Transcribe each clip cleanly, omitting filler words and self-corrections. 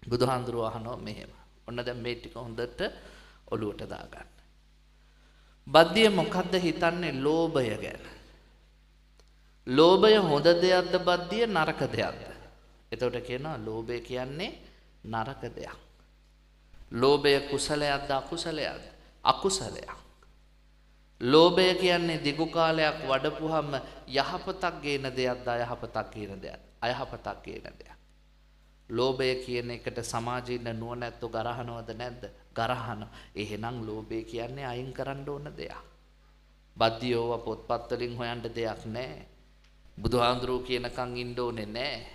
බුදුහාඳුරුවෝ අහනවා මෙහෙම. ඔන්න දැන් මේ ටික හොඳට ඔලුවට දාගන්න. බද්දිය මොකද්ද හිතන්නේ ලෝභය ගැන? ලෝභය හොඳ දෙයක්ද බද්දිය නරක දෙයක්ද? එතකොට කියනවා ලෝභය කියන්නේ නරක දෙයක්. ලෝභය කුසලයක්ද අකුසලයක්ද? අකුසලයක්. ලෝභය කියන්නේ දිගු කාලයක් වඩපුවහම යහපතක් ගේන දෙයක්ද අයහපතක් ගේන දෙයක්ද? අයහපතක් ගේන දෙයක්. ලෝභය කියන එකට සමාජයේ ඉන්න නුවණැත්තෝ ගරහනවද නැද්ද? ගරහනවා. එහෙනම් ලෝභය කියන්නේ අයින් කරන්න ඕන දෙයක්. බද්දියෝව පොත්පත් වලින් හොයන්න දෙයක් නැහැ. බුදුහාඳුරුවෝ කියනකන් ඉන්න ඕනේ නැහැ.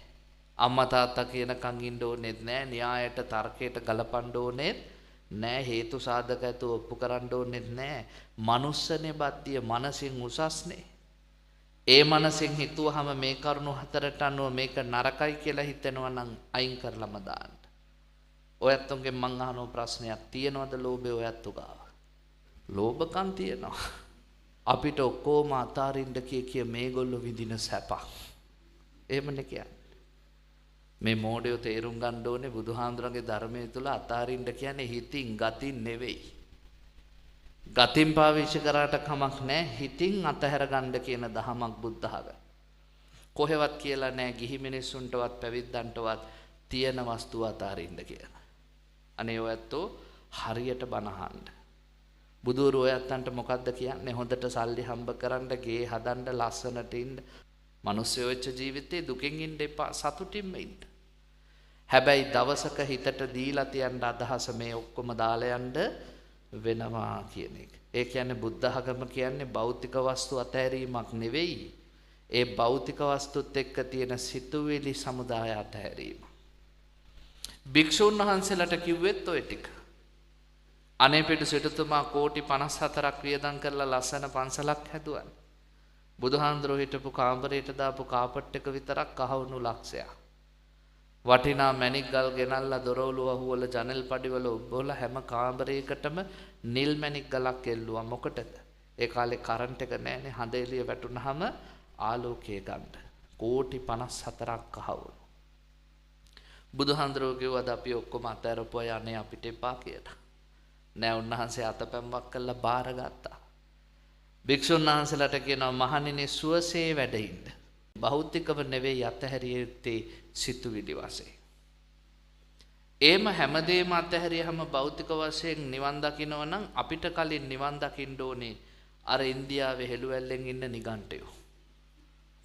අම්මා තාත්තා කියනකන් ඉන්න ඕනේ නැහැ. න්‍යායට තර්කයට ගලපන්න ඕනේ නැහැ. හේතු සාධක ඇතුව ඔප්පු කරන්න ඕනේ නැහැ. මනුස්සනේ බද්දිය මනසින් උසස්නේ. ඒ මනසින් හිතුවහම මේ කරුණු හතරට අනුව මේක නරකයි කියලා හිතෙනවා නම් අයින් කරලම දාන්න. ඔයත්තුන්ගෙන් මං අහන ප්‍රශ්නයක් තියෙනවද ලෝභය ඔයත්තු ගාව? ලෝභකම් තියෙනවා. අපිට ඔක්කොම අතාරින්න කිය මේගොල්ලෝ විඳින සැප. එහෙමනේ කියන්නේ. මේ මෝඩයෝ තේරුම් ගන්න ඕනේ බුදුහාඳුරගේ ධර්මයේ තුල අතාරින්න කියන්නේ හිතින් ගතින් නෙවෙයි. ගතින් පාවිච්චි කරාට කමක් නැහැ. හිතින් අතහැර ගන්න කියන දහමක් බුද්ධහග. කොහෙවත් කියලා නැහැ ගිහි මිනිස්සුන්ටවත් පැවිද්දන්ටවත් තියෙන වස්තුව අතාරින්න කියලා. අනේ ඔයත්ෝ හරියට බනහන්න. බුදුරු ඔයත්තන්ට මොකද්ද කියන්නේ? හොඳට සල්ලි හම්බ කරන්න, ගේ හදන්න, ලස්සනට ඉන්න. මිනිස්සු වෙච්ච ජීවිතේ දුකෙන් ඉන්න එපා, සතුටින්ම ඉන්න. හැබැයි දවසක හිතට දීලා තියන්න අදහස මේ ඔක්කොම දාලා යන්න වෙනවා කියන එක. ඒ කියන්නේ බුද්ධ ධර්ම කියන්නේ භෞතික වස්තු අතහැරීමක් නෙවෙයි. ඒ භෞතික වස්තුත් එක්ක තියෙන සිතුවිලි සමුදාය අතහැරීම. භික්ෂුන් වහන්සේලාට කිව්වෙත් ඔය ටික. අනේපිඩු සිටුතුමා කෝටි 54ක් වියදම් කරලා ලස්සන පන්සලක් හැදුවා. බුදුහාඳුරෝ හිටපු කාමරයට දාපු කාපට් එක විතරක් කහවණු ලක්ෂයක්. වටිනා මැණික් ගල් ගෙනල්ලා දොරවලු අහුවල ජනෙල් පඩිවල උබ්බවල හැම කාමරයකටම නිල් මැණික් ගලක් එල්ලුවා. මොකටද? ඒ කාලේ කරන්ට් එක නැහැනේ. හඳ එළිය වැටුනහම ආලෝකය ගන්න. කෝටි 54ක් කහවණු. බුදුහාඳුරෝ කිව්වද අපි ඔක්කොම අතහැරපුවා යන්නේ අපිට එපා කියලා. නෑ, උන්වහන්සේ අතපැම්මක් කළා බාරගත්තා. භික්ෂුන් වහන්සේලාට කියනවා මහණෙනි සුවසේ වැඩ ඉන්න. භෞතිකව නෙවෙයි අතහැරිය යුත්තේ සිතුවිලි වශයෙන්. ඒම හැමදේම අතහැරියහම භෞතික වශයෙන් නිවන් දකින්න නම් අපිට කලින් නිවන් දකින්න ඕනේ අර ඉන්දියාවේ හෙළුවැල්ලෙන් ඉන්න නිගණ්ඨයෝ.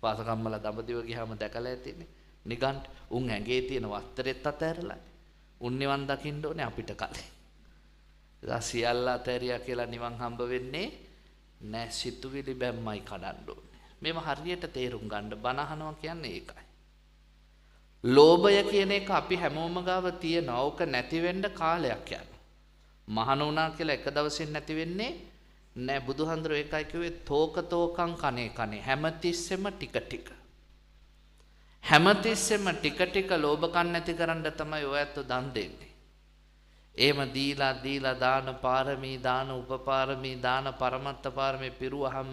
වාසකම්මල දඹදිව ගියාම දැකලා ඇතිනේ. නිගණ්ඨ උන් ඇඟේ තියෙන වස්ත්‍රෙත් අතහැරලා උන් නිවන් දකින්න ඕනේ අපිට කලින්. සියල්ල අතහැරියා කියලා නිවන් හම්බ වෙන්නේ නෑ. සිතුවිලි බැම්මයි කඩන්න ඕනේ. මේව හරියට තේරුම් ගන්න බණ අහනවා කියන්නේ ඒකයි. ලෝභය කියන එක අපි හැමෝම ගාව තියෙනවා. ඕක නැති වෙන්න කාලයක් යනවා. මහාන වුණා කියලා එක දවසින් නැති වෙන්නේ නෑ. බුදුහාඳුරෝ ඒකයි කිව්වේ තෝකතෝකං කනේ කනේ. හැමතිස්සෙම ටික ටික. හැමතිස්සෙම ටික ටික ලෝභකම් නැති කරන්න තමයි ඔයත් දන් දෙන්නේ. එහෙම දීලා දාන පාරමී දාන උපපාරමී දාන පරමත්ත පාරමී පිරුවහම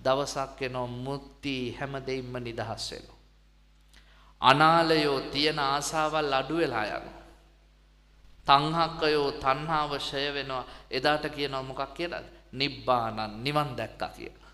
දවසක් එනවා මුක්ති හැමදෙයින්ම නිදහස් වෙනවා. අනාලයෝ තියෙන ආසාවල් අඩු වෙලා යනවා. තණ්හකයෝ තණ්හාව ෂය වෙනවා. එදාට කියනවා මොකක් කියලාද? නිබ්බානං නිවන් දැක්කා කියලා.